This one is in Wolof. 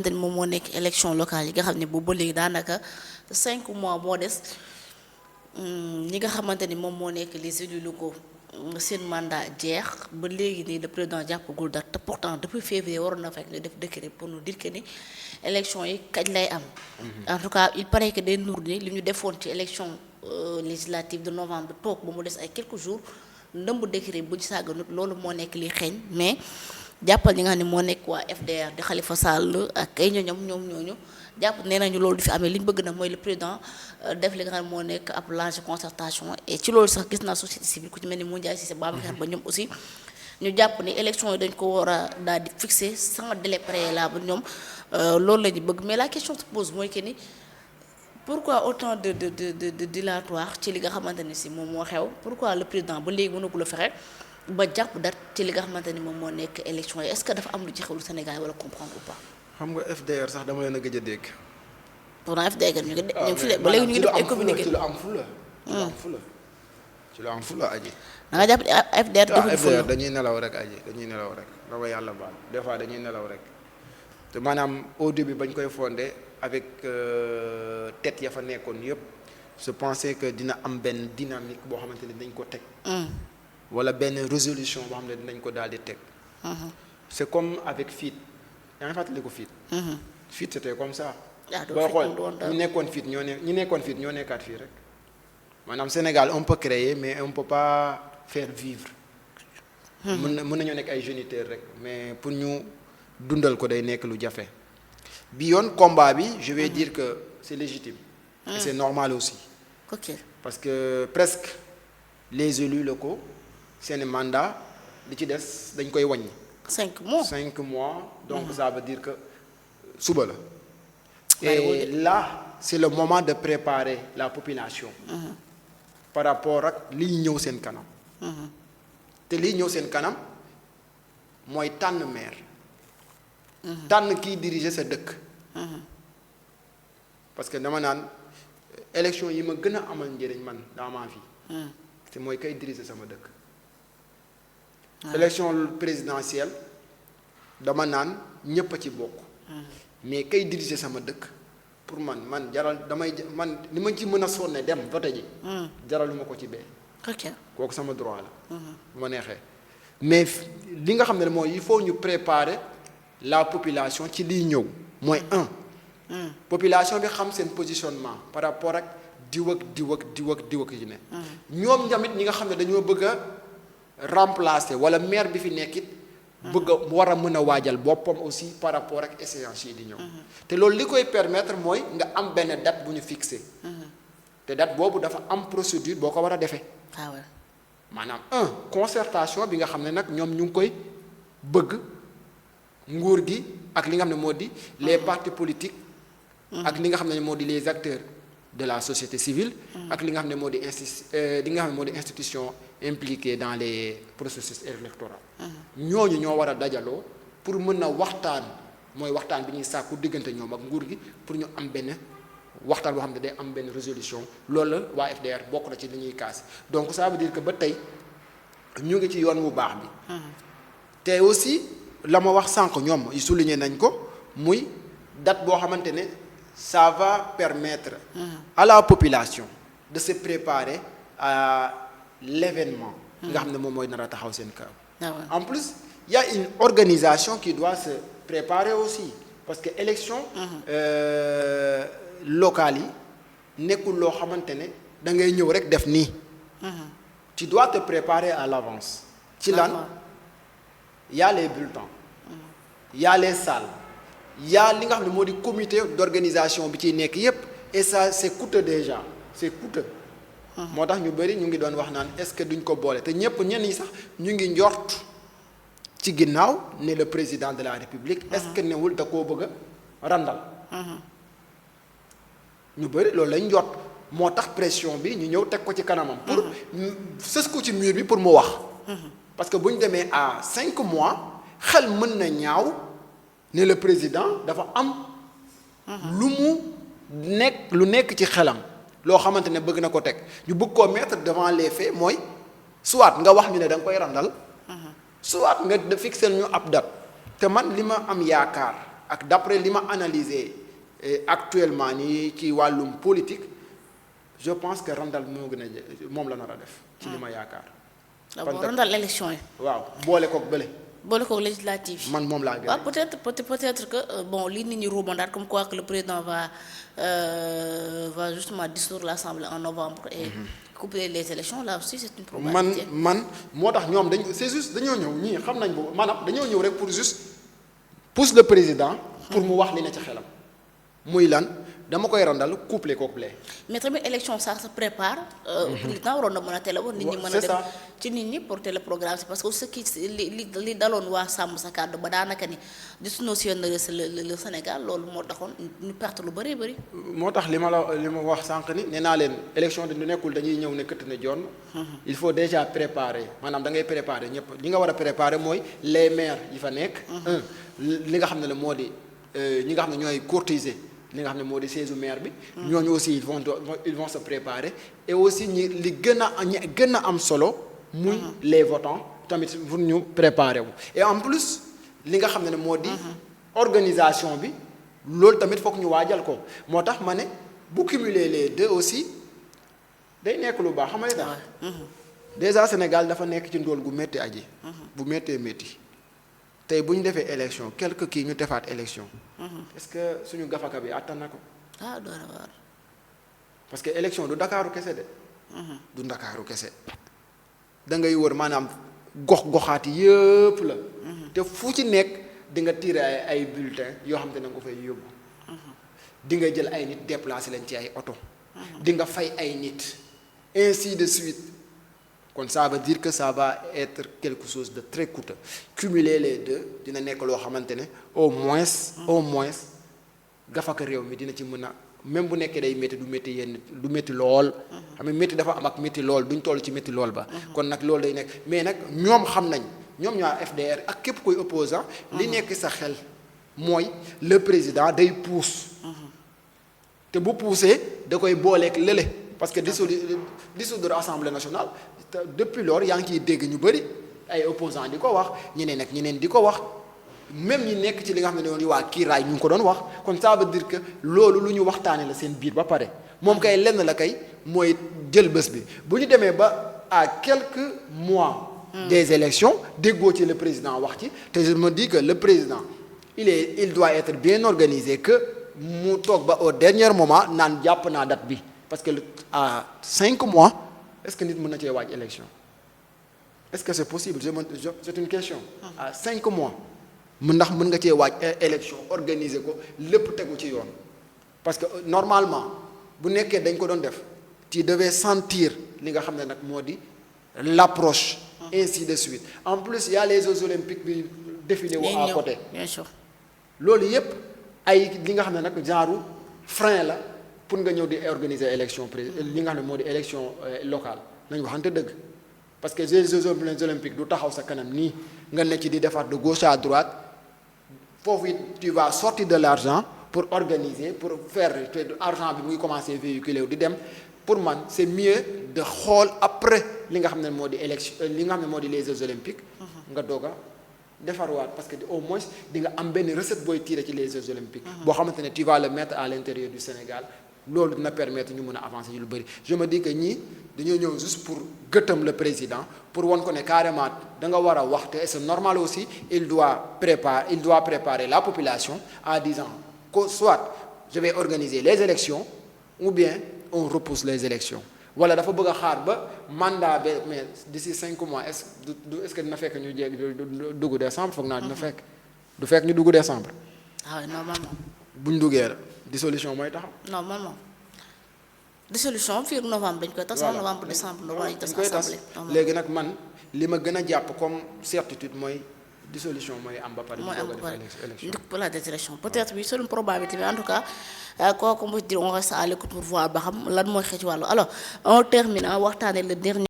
xamante ni moom moo nekk élection locale yi nga xam ne boobu ba léegi daanaka 5 mois moo des ñi nga xamante ni moom moo nekk les élus locaux seen mandat jeex ba léegi nii le président jàppagul date te pourtant depuis février waroon na fekk nga def décret pour nous dire que ni élection yi kañ lay am. En tout cas il paraît que day nur ni li ñu defoon ci élection législative de novembre toog ba mu des ay quelques jours ndëmb décret bu ñu sàgganut loolu moo nekk li xeeñ mais. jàppal ñi nga xam ne moo nekk waa FDR di Khalifa Sall ak ay ñoñam ñoom ñooñu jàpp nee nañu loolu du fi amee li ñu bëgg nag mooy le président def li nga xam ne moo nekk ab large concertation et ci loolu sax gis naa société civile ku ci mel ni Moundiaye Cissé Babacar ba ñoom aussi ñu jàpp ni élection yi dañ ko war a daal di fixer sans délai préalable ñoom loolu la ñu bëgg mais la question se pose mooy que ni pourquoi autant de dilatoire ci li nga xamante ni si moom moo xew pourquoi le président ba léegi mënagul a fexe ba jàpp date ci li nga xamante ni moom moo nekk élection yi est-ce que dafa am lu ci xewlu Sénégal wala comprendre ou pas. xam nga FDR sax dama leen a gëj a dégg. pourtant FDR ñu ngi fi ba léegi ñu ngi def ay communiqué ci lu am fula. ci lu am fula aji. da nga jàpp FDR defuñu fula FDR dañuy nelaw rek aji dañuy nelaw rek la ko yàlla baal des fois dañuy nelaw rek te maanaam au début bañ koy fondé avec tête ya fa nekkoon yëpp je pensais que dina am benn dynamique boo xamante ni dañ ko teg. wala benn résolution boo xam ne dinañ ko daal di teg. c'est comme avec FIT yaa ngi fàttali ko FIT. FIT c'était comme ça. booy xool ñu nekkoon FIT ñoo nekkaat fii rek maanaam Sénégal on peut créer mais on peut pas faire vivre. mën nañoo nekk ay géniteurs rek mais pour ñu dundal ko day nekk lu jafe. bi yoon combat bi je vais dire que c'est légitime. et c'est normal aussi. ok parce que presque les élus locaux. seeni mandat li ci des dañ koy wàññi. 5 mois donc ça veut dire que suba la. et là c'est le moment de préparer la population. par rapport ak liy ñëw seen kanam. te liy ñëw seen kanam mooy tànn maire. tànn kiy diriger sa dëkk. parce que dama naan élection yi ma gën a amal njëriñ man dans ma vie. te mooy kay diriger sama dëkk. élection présidentielle dama naan ñëpp a ci bokk. mais kay diriger sama dëkk pour man jaral man li ma ci mën a sonne dem vote ji. jaraluma ko ci bee. ok kooku sama droit la. bu ma neexee mais li nga xam ne mooy il faut ñu préparer la population ci liy ñëw mooy population bi xam seen positionnement par rapport ak diw ak yi ne. ñoom tamit ñi nga xam ne dañoo bëgg a remplacer wala maire bi fi nekkit bëgg a war a mën a waajal boppam aussi par rapport ak échéances yi di ñëw. te loolu li koy permettre mooy nga am benn date bu ñu fixé. te date boobu dafa am procédure boo ko war a defee. maanaam concertation bi nga xam ne nag ñoom ñu ngi koy bëgg nguur gi ak li nga xam ne moo di les partis politiques. ak li nga xam ne moo di les acteurs de la société civile. ak li nga xam ne moo di institution impliquée dans les processus électoraux. ñooñu ñoo war a dajaloo pour mën a waxtaan mooy waxtaan bi ñuy sàkku diggante ñoom ak nguur gi pour ñu am benn waxtaan boo xam ne day am benn résolution loolu la waa FDR bokk na ci li ñuy kaas donc ça veut dire que ba tey ñu ngi ci yoon bu baax bi. te aussi la ma wax sànq ñoom souligné nañ ko muy date boo xamante ne ça va permettre. à la population de se préparer à l'événement. nga xam ne moom mooy nar a taxaw seen kaw. en plus il y a une organisation qui doit se préparer aussi parce que élection locales yi nekkul loo xamante ne da ngay ñëw rek def nii. tu dois te préparer à l'avance. ci lan y a les bulletins. y a les salles. y a li nga xam ne moo di comité d'organisation bi ciy nekk yépp et ça c'est coûteux déjà c'est coûteux. moo tax ñu bari ñu ngi doon wax naan est-ce que duñ ko boole te ñenn ñi sax ñu ngi njort ci ginnaaw ne le président de la République. est-ce que newul da koo bëgg a randal. ñu bari loolu lañ njort moo tax pression bi ñu ñëw teg ko ci kanamam. pour sës ko ci mur bi pour mu wax. parce que bu ñu demee à 5 mois xel mën na ñaaw ne le président dafa am. lu nekk ci xelam. loo xamante ne bëgg na ko teg ñu bëgg koo mettre devant les faits mooy soit nga wax ñu ne da nga koy randal. soit nga fixer ñu ab date. te man li ma am yaakaar ak d'après li ma analyser actuellement nii ci wàllum politique je pense que randal moo gën a moom la nar a def. ci li ma yaakaar. d'abord randal élection yi. waaw boole koog bële. boole koog législative. man moom laa gën a. waaw peut-être que bon li nit ñi ruumandaat comme quoi que le président va justement dissoudre l'Assemblée en novembre et couper les élections là aussi c'est une probabilité. man moo tax ñoom c'est juste dañoo ñëw ñii xam nañ boobu maanaam dañoo ñëw rek pour juste pousse le président. pour mu wax li ne ci xelam. muy lan dama koy randal couplé koog lee. mais tamit élection ça se prépare. président waroon na mën a teel a woon nit ñi mën a dem ci nit ñi pour teel a programme si parce que ce qui li daloon waa sàmm sa kàddu ba daanaka ni dissolution le Sénégal loolu moo taxoon ñu perte lu bëree bëri. moo tax li ma wax sànq ni nee naa leen élection du nekkul dañuy ñëw ne këtt ne joon il faut déjà préparer maanaam da ngay préparer ñëpp li nga war a préparer mooy les maires yi fa nekk. li nga xam ne la moo di ñi nga xam ne ñooy courtiser. li nga xam ne moo di siège maire bi. ñooñu aussi ils vont se préparer et aussi li gën a am solo. muy les votants tamit pour ñu préparer wu. et en plus li nga xam ne moo di. organisation bi loolu tamit foog ñu waajal ko moo tax ma ne bu cumuler les deux aussi day nekk lu baax xam nga tax. déjà Sénégal dafa nekk ci ndóol gu métti aji. bu méttee métti. tey bu ñu defee élection quelque kii ñu defaat élection. est-ce que suñu gafaka bi attan na ko. doy na waar. parce que élection du Ndakaaru kese de. du Ndakaaru kese. da ngay wër maanaam gox-goxaati yëpp la. te fu ci nekk di nga tirer ay bulletins yoo xam te ne nga ko fay yóbbu. di nga jël ay nit déplacer leen ci ay oto. di nga fay ay nit. ainsi de suite. kon ça veut dire que ça va être quelque chose de très coûteux cumuler les deux dina nekk loo xamante ne au moins gafaka réew mi dina ci mën a même bu nekkee day métti du métti lool. xam ne métti dafa am ak métti lool duñ toll ci métti lool ba. kon nag loolu day nekk mais nag ñoom xam nañ ñoom ñoo FDR ak képp koy opposant li nekk sa xel mooy le président day pousse. te bu poussé da koy booleeg lële parce que dissoudre Assemblée nationale. depuis lors yaa ngi ciy dégg ñu bëri ay opposants di ko wax ñeneen ak ñeneen di ko wax même ñi nekk ci li nga xam ne noonu waa kiiraay ñu ngi ko doon wax kon ça veut dire que loolu lu ñu waxtaane la seen biir ba pare moom kay lenn la kay mooy jël bés bi bu ñu demee ba à quelques mois des élections déggoo ci le président wax ci te je me dis que le président il doit être bien organisé que mu toog ba au dernier moment naan jàpp naa date bi parce que à 5 mois est-ce que nit mën na cee waaj élection est-ce que c'est possible c'est une question. à 5 mois ndax mën nga cee waaj élection organiser ko lépp tegu ci yoon. parce que normalement bu nekkee dañ ko doon def tu devais sentir li nga xam ne nag moo di l'approche. ainsi de suite en plus il y a les Jeux olympiques bi défilé wu à côté. bien sûr loolu yépp ay li nga xam ne nag genre frein la. pour nga ñëw di organiser élection li nga xam ne moo di élection locale nañu waxante dëgg parce que les Jeux olympiques du taxaw sa kanam nii nga ne ci di defar de gauche à droite foofu it tu vas sortir de l'argent pour organiser pour faire argent bi muy commencer véhiculer di dem pour man c'est mieux de xool après li nga xam ne moo di élection li nga xam ne moo di les Jeux olympiques nga doog a defarwaat parce que au moins di nga am benn recette booy tirer ci les Jeux olympiques boo xamante ne tu vas le mettre à l'intérieur du Sénégal loolu dina permettre ñu mën a avancer lu bëri je me dis que ñii dañoo ñëw juste pour gëttam le président pour won ko ne carrément da nga war a wax te c'est normal aussi il doit préparer la population en disant que soit je vais organiser les élections ou bien on repousse les élections wala dafa bëgg a xaar ba mandat ba mais d'ici 5 mois est-ce que dina fekk ñu dugg décembre foog naa dina fekk du fekk ñu dugg décembre. normalement. buñ duggee la dissolution mooy taxaw. normalement dissolution fii novembre dañ koy tas. novembre décembre dañ tas assemblée. léegi nag man li ma gën a jàpp comme certitude mooy dissolution mooy am ba pare. mooy am ba pare pour la élection peut-être oui c'est une probabilité mais en tout cas kooku mu dire on reste à l'écoute pour voir ba xam lan mooy xëy ci wàllu alors on termine waxtaanee le dernier.